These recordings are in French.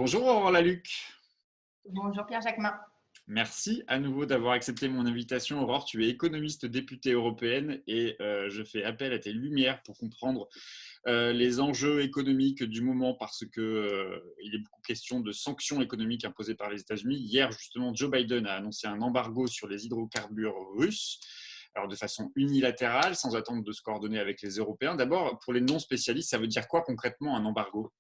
Bonjour Aurore Laluc. Bonjour Pierre-Jacquemin. Merci à nouveau d'avoir accepté mon invitation. Aurore, tu es économiste députée européenne et je fais appel à tes lumières pour comprendre les enjeux économiques du moment parce que il est beaucoup question de sanctions économiques imposées par les États-Unis. Hier, justement, Joe Biden a annoncé un embargo sur les hydrocarbures russes. Alors de façon unilatérale, sans attendre de se coordonner avec les Européens. D'abord, pour les non-spécialistes, ça veut dire quoi concrètement un embargo?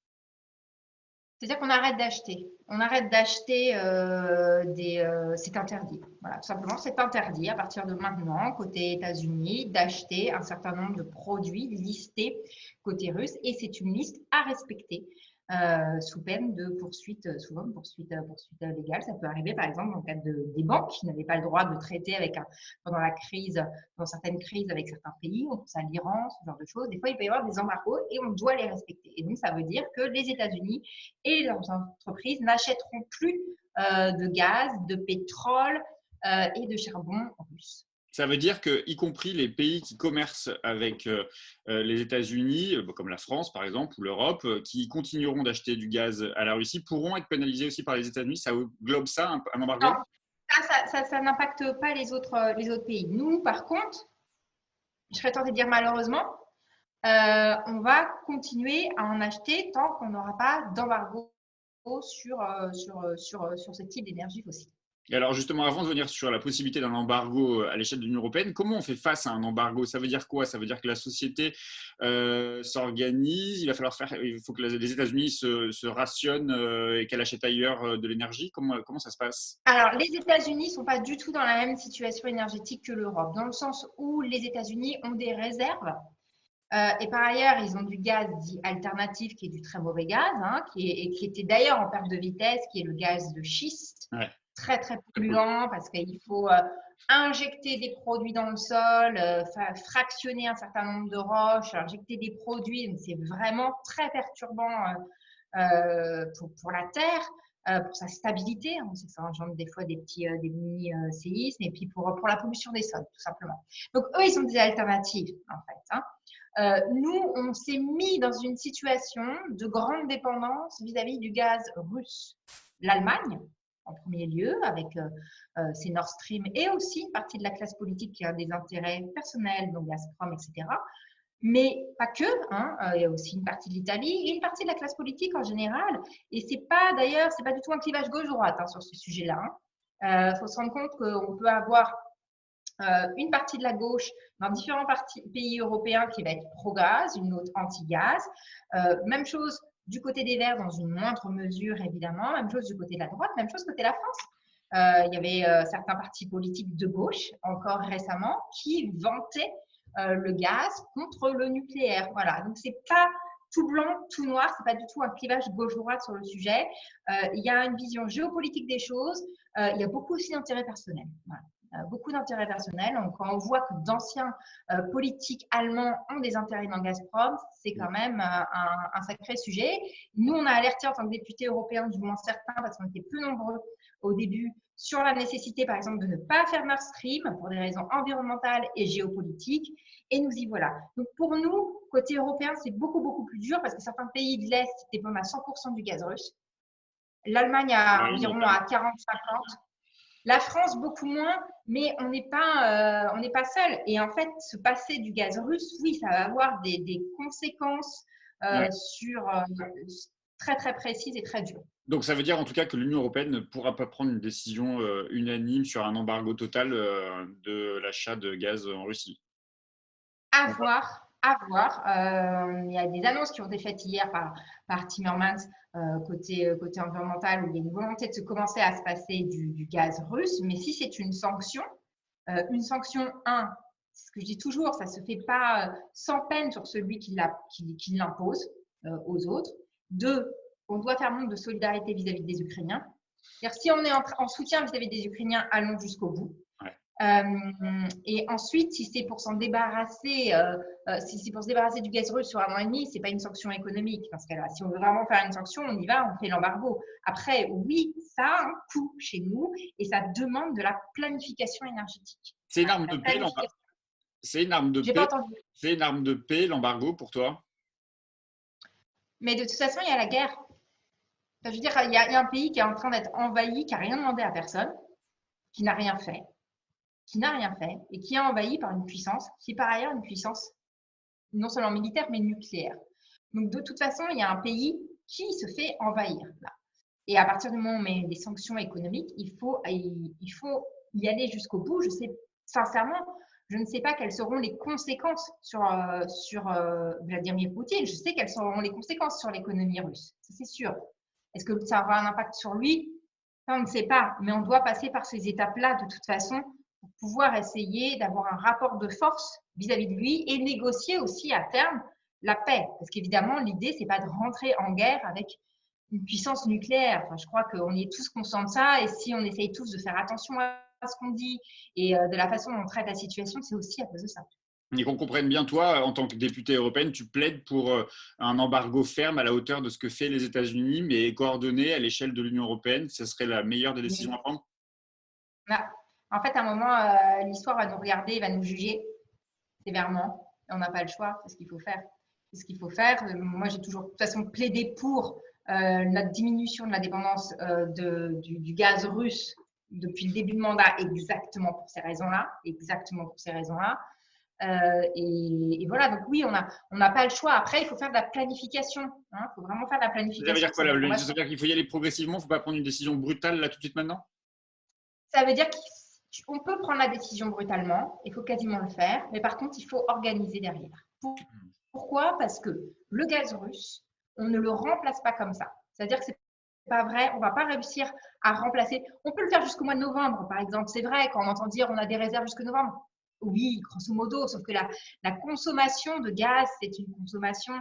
C'est-à-dire qu'on arrête d'acheter. On arrête d'acheter c'est interdit. Voilà, tout simplement, c'est interdit à partir de maintenant, côté États-Unis, d'acheter un certain nombre de produits listés côté russe. Et c'est une liste à respecter sous peine de poursuite, souvent de poursuite légale. Ça peut arriver, par exemple, dans le cadre des banques qui n'avaient pas le droit de traiter pendant la crise, dans certaines crises avec certains pays, on pense à l'Iran, ce genre de choses. Des fois, il peut y avoir des embargos et on doit les respecter. Et donc, ça veut dire que les États-Unis et leurs entreprises n'achèteront plus de gaz, de pétrole et de charbon russe. Ça veut dire que, y compris les pays qui commercent avec les États-Unis, comme la France par exemple, ou l'Europe, qui continueront d'acheter du gaz à la Russie, pourront être pénalisés aussi par les États-Unis. Ça englobe ça, un Non, embargo? ça n'impacte pas les autres pays. Nous, par contre, je serais tentée de dire malheureusement, on va continuer à en acheter tant qu'on n'aura pas d'embargo sur ce type d'énergie fossile. Et alors justement, avant de venir sur la possibilité d'un embargo à l'échelle de l'Union européenne, comment on fait face à un embargo? Ça veut dire quoi? Ça veut dire que la société s'organise, il faut que les États-Unis se rationnent et qu'elle achète ailleurs de l'énergie. Comment ça se passe? Alors, les États-Unis ne sont pas du tout dans la même situation énergétique que l'Europe, dans le sens où les États-Unis ont des réserves. Et par ailleurs, ils ont du gaz dit alternatif, qui est du très mauvais gaz, hein, qui était d'ailleurs en perte de vitesse, qui est le gaz de schiste, Ouais, très très très cool. polluant, parce qu'il faut injecter des produits dans le sol, fractionner un certain nombre de roches, injecter des produits. Donc c'est vraiment très perturbant pour la Terre. Pour sa stabilité, on sait que ça engendre des fois des mini séismes, et puis pour la pollution des sols, tout simplement. Donc eux, ils ont des alternatives, en fait. Hein. Nous, on s'est mis dans une situation de grande dépendance vis-à-vis du gaz russe. L'Allemagne, en premier lieu, avec ses Nord Stream, et aussi une partie de la classe politique qui a des intérêts personnels, donc Gazprom, etc. Mais pas que, hein, il y a aussi une partie de l'Italie et une partie de la classe politique en général. Et c'est pas d'ailleurs, c'est pas du tout un clivage gauche-droite hein, sur ce sujet-là. Il faut se rendre compte qu'on peut avoir une partie de la gauche dans différents pays européens qui va être pro-gaz, une autre anti-gaz. Même chose du côté des Verts dans une moindre mesure évidemment, même chose du côté de la droite, même chose côté de la France. Il y avait certains partis politiques de gauche encore récemment qui vantaient le gaz contre le nucléaire. Voilà, donc c'est pas tout blanc, tout noir, c'est pas du tout un clivage gauche-droite sur le sujet. Il y a une vision géopolitique des choses, il y a beaucoup aussi d'intérêts personnels. Voilà. Beaucoup d'intérêts personnels. Donc, quand on voit que d'anciens politiques allemands ont des intérêts dans Gazprom, c'est quand même un sacré sujet. Nous, on a alerté en tant que députés européens, du moins certains, parce qu'on était peu nombreux au début, sur la nécessité, par exemple, de ne pas faire Nord Stream pour des raisons environnementales et géopolitiques. Et nous y voilà. Donc, pour nous, côté européen, c'est beaucoup, beaucoup plus dur parce que certains pays de l'Est dépendent à 100% du gaz russe. L'Allemagne a Oui, environ notamment. à 40-50. La France, beaucoup moins, mais on n'est pas seul. Et en fait, se passer du gaz russe, oui, ça va avoir des conséquences Ouais. très, très précises et très dures. Donc ça veut dire en tout cas que l'Union européenne ne pourra pas prendre une décision unanime sur un embargo total de l'achat de gaz en Russie. À voir, à voir. Il y a des annonces qui ont été faites hier par Timmermans côté environnemental, où il y a une volonté de commencer à se passer du gaz russe. Mais si c'est une sanction, ce que je dis toujours, ça ne se fait pas sans peine sur celui qui l'impose aux autres. Deux, on doit faire montre de solidarité vis-à-vis des Ukrainiens. C'est-à-dire, si on est en soutien vis-à-vis des Ukrainiens, allons jusqu'au bout. Ouais. Et ensuite, si c'est pour s'en débarrasser, si c'est pour se débarrasser du gaz russe sur 1 an et demi, c'est pas une sanction économique. Parce que là, si on veut vraiment faire une sanction, on y va, on fait l'embargo. Après, oui, ça a un coût chez nous et ça demande de la planification énergétique. C'est une Voilà, arme la de paix, planification. c'est une arme de J'ai pas paix, entendu. c'est une arme de paix, l'embargo pour toi? Mais de toute façon, il y a la guerre. Je veux dire, il y a un pays qui est en train d'être envahi, qui n'a rien demandé à personne, qui n'a rien fait, et qui est envahi par une puissance qui est par ailleurs une puissance non seulement militaire, mais nucléaire. Donc, de toute façon, il y a un pays qui se fait envahir là. Et à partir du moment où on met des sanctions économiques, il faut y aller jusqu'au bout. Sincèrement, je ne sais pas quelles seront les conséquences sur Vladimir Poutine. Je sais quelles seront les conséquences sur l'économie russe, ça c'est sûr. Est-ce que ça aura un impact sur lui? Ça, on ne sait pas, mais on doit passer par ces étapes-là de toute façon pour pouvoir essayer d'avoir un rapport de force vis-à-vis de lui et négocier aussi à terme la paix. Parce qu'évidemment, l'idée, c'est pas de rentrer en guerre avec une puissance nucléaire. Enfin, je crois qu'on est tous conscients de ça et si on essaye tous de faire attention à ce qu'on dit et de la façon dont on traite la situation, c'est aussi à cause de ça. Et qu'on comprenne bien, toi, en tant que députée européenne, tu plaides pour un embargo ferme à la hauteur de ce que fait les États-Unis, mais coordonné à l'échelle de l'Union européenne. Ce serait la meilleure des décisions à prendre? Là, en fait, à un moment, l'histoire va nous regarder, va nous juger sévèrement. Et on n'a pas le choix, c'est ce qu'il faut faire. C'est ce qu'il faut faire. Moi, j'ai toujours de toute façon plaidé pour la diminution de la dépendance du gaz russe depuis le début de mandat, exactement pour ces raisons-là. Exactement pour ces raisons-là. Et voilà, donc oui, on n'a pas le choix. Après, il faut faire de la planification. Il faut vraiment faire de la planification. Ça veut dire quoi, là? Ça veut dire qu'il faut y aller progressivement, il ne faut pas prendre une décision brutale là tout de suite maintenant? Ça veut dire qu'on peut prendre la décision brutalement, il faut quasiment le faire, mais par contre, il faut organiser derrière. Pourquoi? Parce que le gaz russe, on ne le remplace pas comme ça. C'est-à-dire que c'est pas vrai, on ne va pas réussir à remplacer. On peut le faire jusqu'au mois de novembre, par exemple. C'est vrai, quand on entend dire on a des réserves jusqu'au novembre. Oui, grosso modo, sauf que la consommation de gaz, c'est une consommation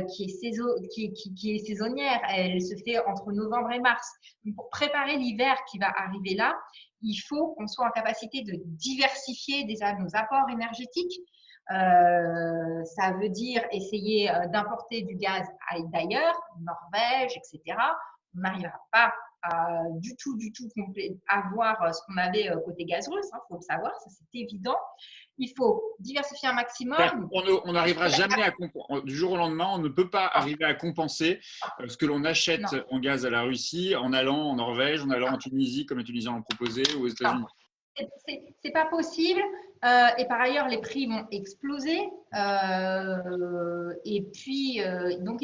qui est saisonnière. Elle se fait entre novembre et mars. Donc, pour préparer l'hiver qui va arriver là, il faut qu'on soit en capacité de diversifier déjà nos apports énergétiques. Ça veut dire essayer d'importer du gaz d'ailleurs, Norvège, etc. On n'arrivera pas à du tout avoir ce qu'on avait côté gaz russe, il faut le savoir, ça c'est évident. Il faut diversifier un maximum. On n'arrivera jamais à du jour au lendemain, on ne peut pas arriver à compenser ce que l'on achète en gaz à la Russie en allant en Norvège, en allant en Tunisie, comme les Tunisiens l'ont proposé, ou aux États-Unis. C'est pas possible. Et par ailleurs, les prix vont exploser. Et puis, donc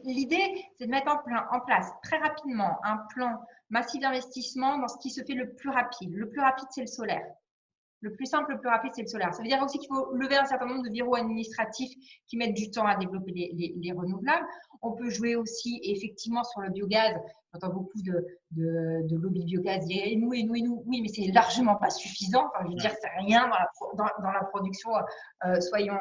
l'idée, c'est de mettre en place très rapidement un plan massif d'investissement dans ce qui se fait le plus rapide. Le plus rapide, c'est le solaire. Le plus simple, le plus rapide, c'est le solaire. Ça veut dire aussi qu'il faut lever un certain nombre de verrous administratifs qui mettent du temps à développer les renouvelables. On peut jouer aussi effectivement sur le biogaz. J'entends beaucoup de lobby biogaz dire et nous. Oui, mais c'est largement pas suffisant. Enfin, je veux dire, c'est rien dans la production. Soyons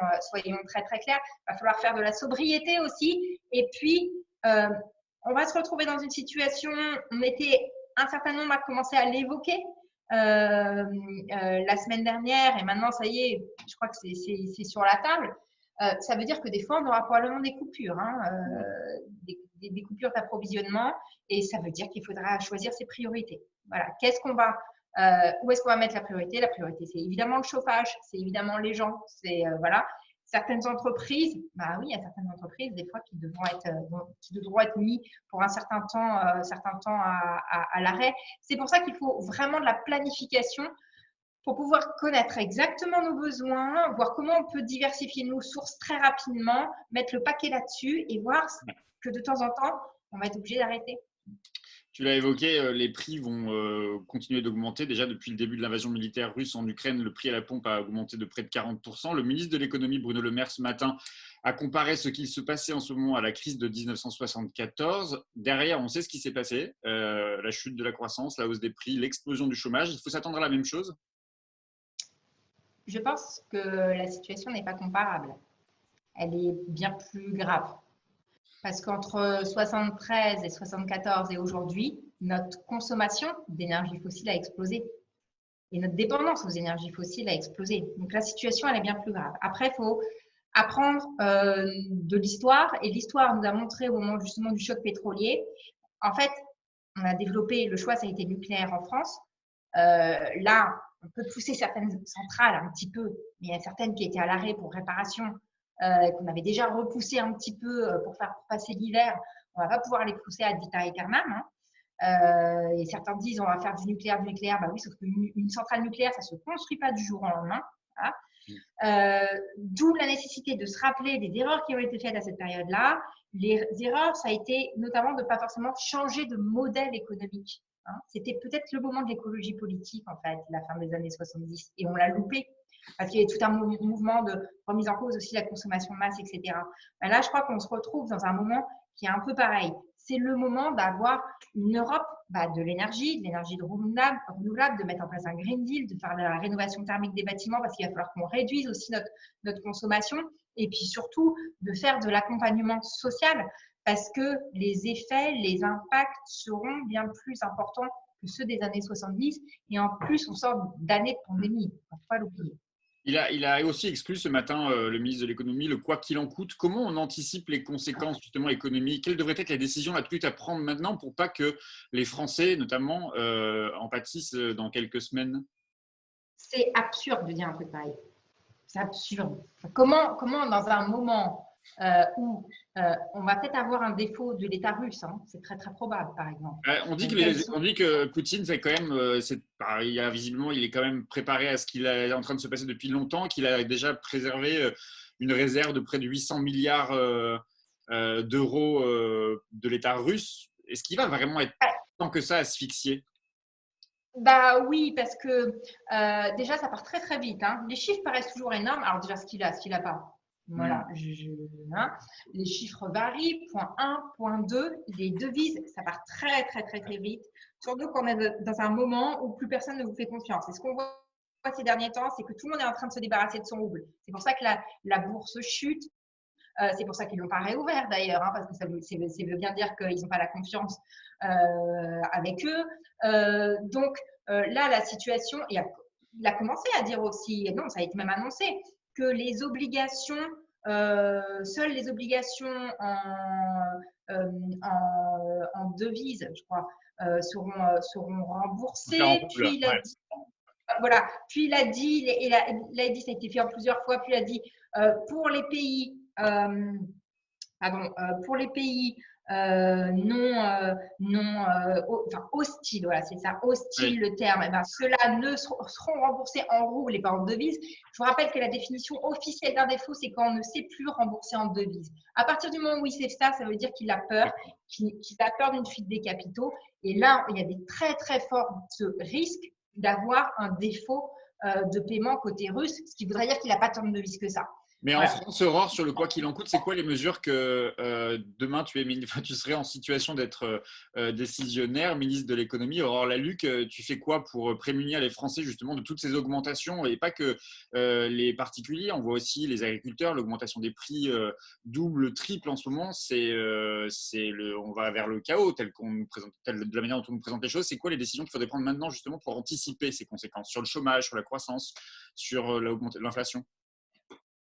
très très clairs. Il va falloir faire de la sobriété aussi. Et puis, on va se retrouver dans une situation. Un certain nombre a commencé à l'évoquer. La semaine dernière et maintenant ça y est, je crois que c'est sur la table. Ça veut dire que des fois on aura probablement des coupures, des coupures d'approvisionnement et ça veut dire qu'il faudra choisir ses priorités. Voilà, où est-ce qu'on va mettre la priorité? La priorité, c'est évidemment le chauffage, c'est évidemment les gens, c'est voilà. Certaines entreprises, bah oui, il y a certaines entreprises des fois qui devront être mis pour un certain temps à l'arrêt. C'est pour ça qu'il faut vraiment de la planification pour pouvoir connaître exactement nos besoins, voir comment on peut diversifier nos sources très rapidement, mettre le paquet là-dessus et voir que de temps en temps, on va être obligé d'arrêter. Tu l'as évoqué, les prix vont continuer d'augmenter. Déjà, depuis le début de l'invasion militaire russe en Ukraine, le prix à la pompe a augmenté de près de 40%. Le ministre de l'économie, Bruno Le Maire, ce matin, a comparé ce qu'il se passait en ce moment à la crise de 1974. Derrière, on sait ce qui s'est passé. La chute de la croissance, la hausse des prix, l'explosion du chômage. Il faut s'attendre à la même chose? Je pense que la situation n'est pas comparable. Elle est bien plus grave. Parce qu'entre 73 et 74 et aujourd'hui, notre consommation d'énergie fossile a explosé. Et notre dépendance aux énergies fossiles a explosé. Donc la situation, elle est bien plus grave. Après, il faut apprendre de l'histoire. Et l'histoire nous a montré au moment justement du choc pétrolier, en fait, on a développé, le choix, ça a été nucléaire en France. Là, on peut pousser certaines centrales un petit peu, mais il y a certaines qui étaient à l'arrêt pour réparation, qu'on avait déjà repoussé un petit peu pour passer l'hiver. On ne va pas pouvoir les pousser ad vitam aeternam. Et certains disent on va faire du nucléaire. Bah oui, sauf qu'une centrale nucléaire, ça ne se construit pas du jour au lendemain. Voilà. D'où la nécessité de se rappeler des erreurs qui ont été faites à cette période-là. Les erreurs, ça a été notamment de ne pas forcément changer de modèle économique. C'était peut-être le moment de l'écologie politique, en fait, la fin des années 70. Et on l'a loupé. Parce qu'il y a tout un mouvement de remise en cause aussi de la consommation de masse, etc. Ben là, je crois qu'on se retrouve dans un moment qui est un peu pareil. C'est le moment d'avoir une Europe de l'énergie renouvelable, de mettre en place un Green Deal, de faire la rénovation thermique des bâtiments parce qu'il va falloir qu'on réduise aussi notre consommation et puis surtout de faire de l'accompagnement social parce que les effets, les impacts seront bien plus importants que ceux des années 70 et en plus, on sort d'années de pandémie. Il ne faut pas l'oublier. Il a aussi exclu ce matin, le ministre de l'économie, le quoi qu'il en coûte. Comment on anticipe les conséquences justement économiques? Quelles devraient être les décisions la plus à prendre maintenant pour pas que les Français, notamment, en pâtissent dans quelques semaines? C'est absurde de dire un truc pareil. C'est absurde. Comment dans un moment où on va peut-être avoir un défaut de l'État russe, c'est très très probable par exemple. On dit que Poutine, c'est quand même, visiblement, il est quand même préparé à ce qu'il est en train de se passer depuis longtemps, qu'il a déjà préservé une réserve de près de 800 milliards d'euros de l'État russe. Est-ce qu'il va vraiment être tant que ça asphyxié? Bah oui, parce que déjà ça part très très vite. Les chiffres paraissent toujours énormes. Alors déjà ce qu'il a pas. Voilà, les chiffres varient. Point 1, point 2, les devises, ça part très très très très vite. Surtout qu'on est dans un moment où plus personne ne vous fait confiance. Et ce qu'on voit ces derniers temps, c'est que tout le monde est en train de se débarrasser de son rouble. C'est pour ça que la bourse chute. C'est pour ça qu'ils ne l'ont pas réouvert d'ailleurs, parce que ça veut bien dire qu'ils n'ont pas la confiance avec eux. Donc là, la situation, il a commencé à dire aussi, et non, ça a été même annoncé, que les obligations, seules les obligations en devises, je crois, seront remboursées. Puis il a dit, voilà, puis il a dit, ça a été fait en plusieurs fois, puis il a dit pour les pays pour les pays hostiles, voilà, c'est ça, hostile le terme, ceux-là ne seront remboursés en roubles et pas en devises. Je vous rappelle que la définition officielle d'un défaut, c'est quand on ne sait plus rembourser en devises. À partir du moment où il sait ça, ça veut dire qu'il a peur, qu'il a peur d'une fuite des capitaux. Et là, il y a des très, très forts risques d'avoir un défaut de paiement côté russe, ce qui voudrait dire qu'il n'a pas tant de devises que ça. Mais en France, Aurore, sur le quoi qu'il en coûte, c'est quoi les mesures que demain tu serais en situation d'être décisionnaire, ministre de l'économie? Aurore Lalucq, tu fais quoi pour prémunir les Français justement de toutes ces augmentations et pas que les particuliers? On voit aussi les agriculteurs, l'augmentation des prix double, triple en ce moment. On va vers le chaos de la manière dont on nous présente les choses. C'est quoi les décisions qu'il faudrait prendre maintenant justement pour anticiper ces conséquences sur le chômage, sur la croissance, sur l'inflation?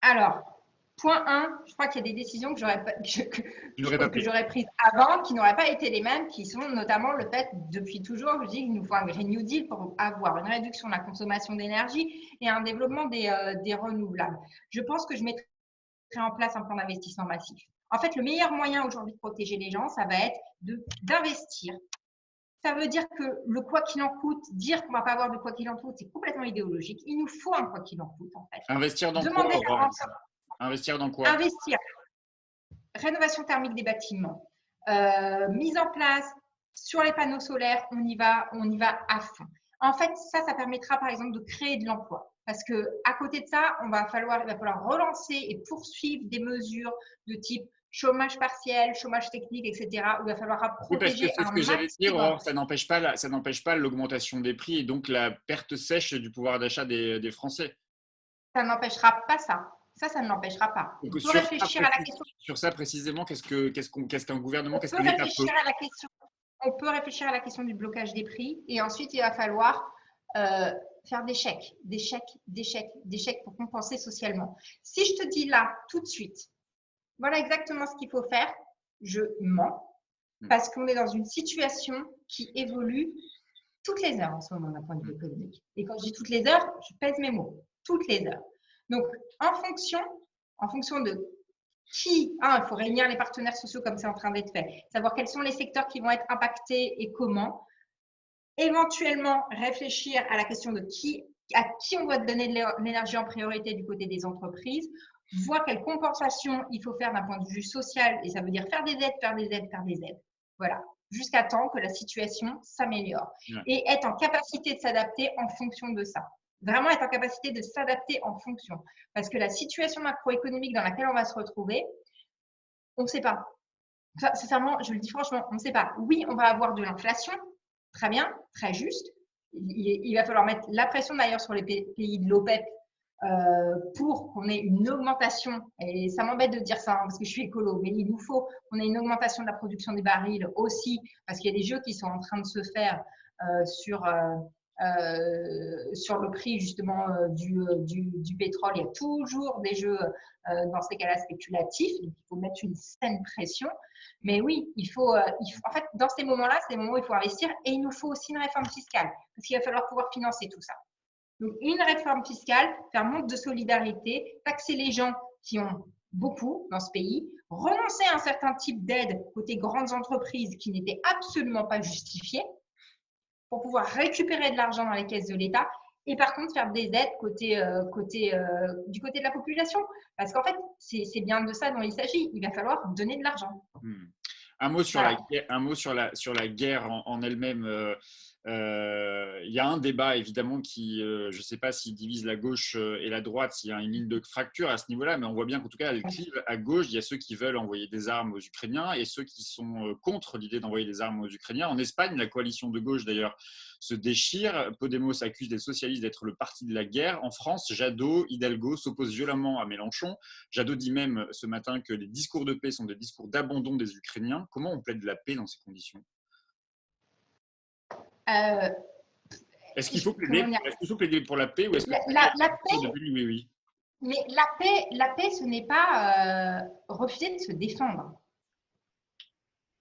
Alors, point 1, je crois qu'il y a des décisions que j'aurais prises avant, qui n'auraient pas été les mêmes, qui sont notamment le fait, depuis toujours, je dis qu'il nous faut un Green New Deal pour avoir une réduction de la consommation d'énergie et un développement des renouvelables. Je pense que je mettrai en place un plan d'investissement massif. En fait, le meilleur moyen aujourd'hui de protéger les gens, ça va être d'investir. Ça veut dire que le quoi qu'il en coûte, dire qu'on ne va pas avoir de quoi qu'il en coûte, c'est complètement idéologique. Il nous faut un quoi qu'il en coûte, en fait. Investir dans quoi? Investir dans quoi? Investir. Rénovation thermique des bâtiments. Mise en place sur les panneaux solaires, on y va à fond. En fait, ça permettra par exemple de créer de l'emploi. Parce que à côté de ça, il va falloir relancer et poursuivre des mesures de type chômage partiel, chômage technique, etc., où il va falloir protéger c'est ce que j'allais dire, ça n'empêche pas l'augmentation des prix et donc la perte sèche du pouvoir d'achat des Français. Ça n'empêchera pas ça. Ça ne l'empêchera pas. On peut réfléchir à la question. Sur ça précisément, qu'est-ce qu'un gouvernement, qu'est-ce qu'un État peut? On peut réfléchir à la question du blocage des prix et ensuite il va falloir faire des chèques pour compenser socialement. Si je te dis là, tout de suite, voilà exactement ce qu'il faut faire, je mens parce qu'on est dans une situation qui évolue toutes les heures en ce moment d'un point de vue économique. Et quand je dis toutes les heures, je pèse mes mots, toutes les heures. Donc, en fonction de Il faut réunir les partenaires sociaux comme c'est en train d'être fait, savoir quels sont les secteurs qui vont être impactés et comment. Éventuellement, réfléchir à la question de à qui on doit donner de l'énergie en priorité du côté des entreprises, voir quelle compensation il faut faire d'un point de vue social, et ça veut dire faire des aides, faire des aides, faire des aides. Voilà, jusqu'à temps que la situation s'améliore. Ouais. Et être en capacité de s'adapter en fonction de ça. Vraiment être en capacité de s'adapter en fonction. Parce que la situation macroéconomique dans laquelle on va se retrouver, on ne sait pas. Sincèrement, je le dis franchement, on ne sait pas. Oui, on va avoir de l'inflation, très bien, très juste. Il va falloir mettre la pression d'ailleurs sur les pays de l'OPEP pour qu'on ait une augmentation, et ça m'embête de dire ça hein, parce que je suis écolo, mais il nous faut qu'on ait une augmentation de la production des barils aussi, parce qu'il y a des jeux qui sont en train de se faire sur le prix justement du pétrole. Il y a toujours des jeux dans ces cas-là spéculatifs, donc il faut mettre une saine pression. Mais oui, en fait, dans ces moments-là, c'est les moments où il faut investir, et il nous faut aussi une réforme fiscale, parce qu'il va falloir pouvoir financer tout ça. Donc, une réforme fiscale, faire montre de solidarité, taxer les gens qui ont beaucoup dans ce pays, renoncer à un certain type d'aide côté grandes entreprises qui n'étaient absolument pas justifiées pour pouvoir récupérer de l'argent dans les caisses de l'État, et par contre faire des aides du côté de la population. Parce qu'en fait, c'est bien de ça dont il s'agit. Il va falloir donner de l'argent. Un mot sur Voilà. sur la guerre en elle-même. Il y a un débat évidemment qui, je ne sais pas s'il divise la gauche et la droite, s'il y a une ligne de fracture à ce niveau-là, mais on voit bien qu'en tout cas, elle clive à gauche. Il y a ceux qui veulent envoyer des armes aux Ukrainiens et ceux qui sont contre l'idée d'envoyer des armes aux Ukrainiens. En Espagne, la coalition de gauche d'ailleurs se déchire. Podemos accuse les socialistes d'être le parti de la guerre. En France, Jadot, Hidalgo s'opposent violemment à Mélenchon. Jadot dit même ce matin que les discours de paix sont des discours d'abandon des Ukrainiens. Comment on plaide la paix dans ces conditions? Euh, Est-ce qu'il faut plaider pour la paix ou est-ce que la paix, oui, oui. mais la paix, ce n'est pas refuser de se défendre.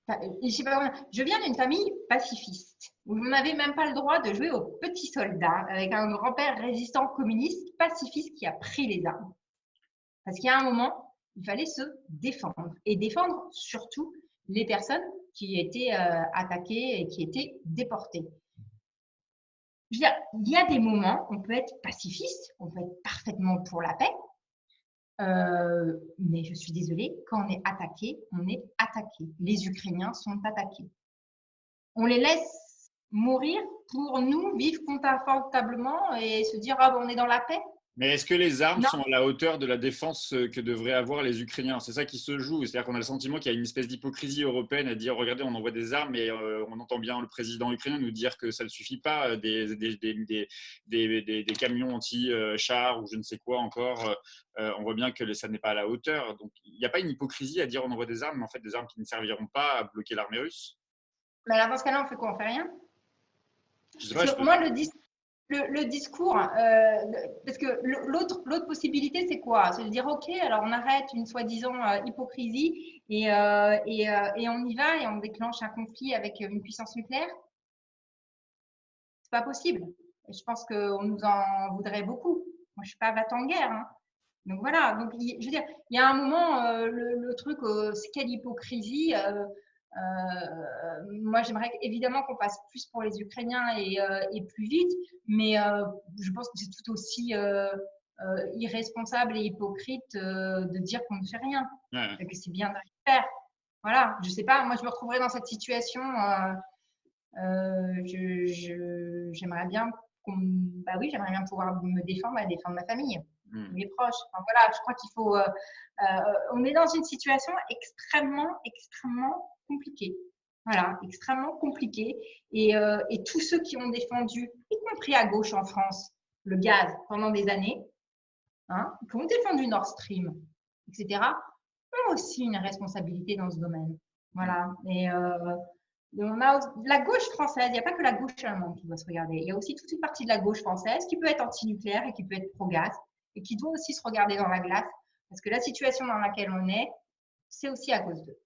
Je viens d'une famille pacifiste où on n'avait même pas le droit de jouer aux petits soldats avec un grand-père résistant communiste pacifiste qui a pris les armes. Parce qu'il y a un moment, il fallait se défendre et défendre surtout les personnes qui étaient attaquées et qui étaient déportées. Il y a des moments, on peut être pacifiste, on peut être parfaitement pour la paix, mais je suis désolée, quand on est attaqué, on est attaqué. Les Ukrainiens sont attaqués. On les laisse mourir pour nous vivre confortablement et se dire on est dans la paix. Mais est-ce que les armes Non. sont à la hauteur de la défense que devraient avoir les Ukrainiens? C'est ça qui se joue. C'est-à-dire qu'on a le sentiment qu'il y a une espèce d'hypocrisie européenne à dire regardez, on envoie des armes, mais on entend bien le président ukrainien nous dire que ça ne suffit pas, des camions anti-chars ou je ne sais quoi encore. On voit bien que ça n'est pas à la hauteur. Donc il n'y a pas une hypocrisie à dire on envoie des armes, mais en fait des armes qui ne serviront pas à bloquer l'armée russe? Mais alors dans ce cas-là, on fait quoi? On fait rien? Je sais pas, Moi, le discours, parce que l'autre possibilité, c'est quoi? C'est de dire, OK, alors on arrête une soi-disant hypocrisie et on y va et on déclenche un conflit avec une puissance nucléaire. C'est pas possible. Et je pense qu'on nous en voudrait beaucoup. Moi, je suis pas battante en guerre. Hein. Donc voilà. Donc, je veux dire, il y a un moment, le truc, c'est quelle hypocrisie. Moi, j'aimerais évidemment qu'on fasse plus pour les Ukrainiens et plus vite, mais je pense que c'est tout aussi irresponsable et hypocrite de dire qu'on ne fait rien, ouais. que c'est bien de le faire. Voilà, je sais pas, moi je me retrouverais dans cette situation. J'aimerais bien j'aimerais bien pouvoir me défendre et défendre ma famille, mes proches. Enfin, voilà, je crois qu'il faut. On est dans une situation extrêmement compliquée. Voilà, extrêmement compliquée. Et tous ceux qui ont défendu, y compris à gauche en France, le gaz pendant des années, hein, qui ont défendu Nord Stream, etc., ont aussi une responsabilité dans ce domaine. Voilà. Et on a la gauche française, il n'y a pas que la gauche allemande qui doit se regarder. Il y a aussi toute une partie de la gauche française qui peut être anti-nucléaire et qui peut être pro-gaz et qui doit aussi se regarder dans la glace parce que la situation dans laquelle on est, c'est aussi à cause d'eux.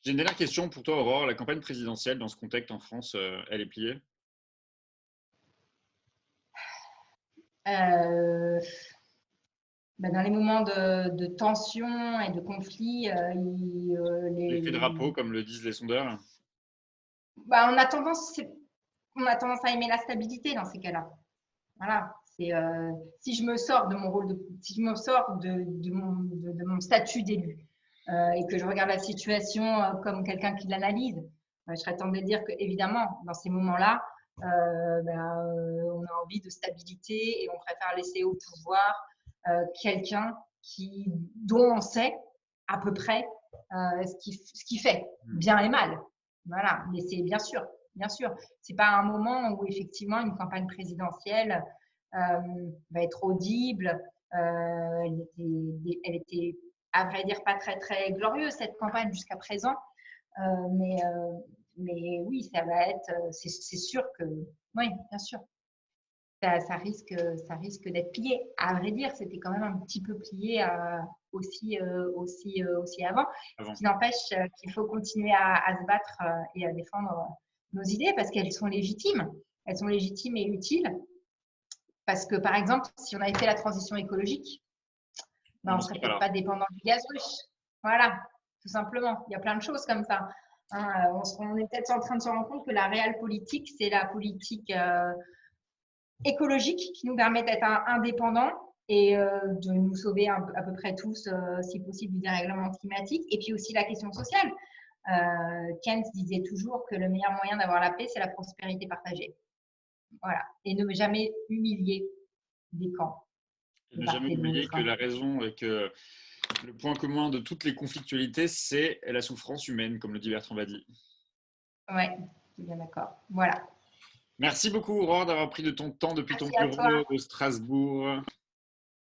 J'ai une dernière question pour toi, Aurore. La campagne présidentielle dans ce contexte en France, elle est pliée? dans les moments de tension et de conflit, L'effet drapeau, comme le disent les sondeurs. bah, on a tendance à aimer la stabilité dans ces cas-là. Voilà. Si je me sors de mon rôle si je me sors de mon statut d'élu et que je regarde la situation comme quelqu'un qui l'analyse, je serais tendance à dire que évidemment dans ces moments-là, on a envie de stabilité et on préfère laisser au pouvoir quelqu'un dont on sait à peu près ce qu'il fait, bien et mal. Voilà, mais c'est bien sûr, c'est pas un moment où effectivement une campagne présidentielle va être audible. Elle était, à vrai dire, pas très très glorieuse cette campagne jusqu'à présent, mais oui, ça va être, c'est sûr que, oui, bien sûr, ça risque d'être plié. À vrai dire, c'était quand même un petit peu plié aussi avant. Ce qui n'empêche qu'il faut continuer à se battre et à défendre nos idées parce qu'elles sont légitimes. Elles sont légitimes et utiles. Parce que, par exemple, si on avait fait la transition écologique, on ne serait peut-être pas dépendant du gaz russe. Voilà, tout simplement. Il y a plein de choses comme ça. On est peut-être en train de se rendre compte que la réelle politique, c'est la politique écologique qui nous permet d'être indépendants et de nous sauver à peu près tous, si possible, du dérèglement climatique. Et puis aussi la question sociale. Keynes disait toujours que le meilleur moyen d'avoir la paix, c'est la prospérité partagée. Voilà. Et ne jamais humilier des camps. Ne jamais oublier que la raison et que le point commun de toutes les conflictualités, c'est la souffrance humaine, comme le dit Bertrand Badie. Oui, je suis bien d'accord. Voilà. Merci beaucoup, Aurore, d'avoir pris de ton temps depuis ton bureau de Strasbourg.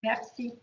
Merci.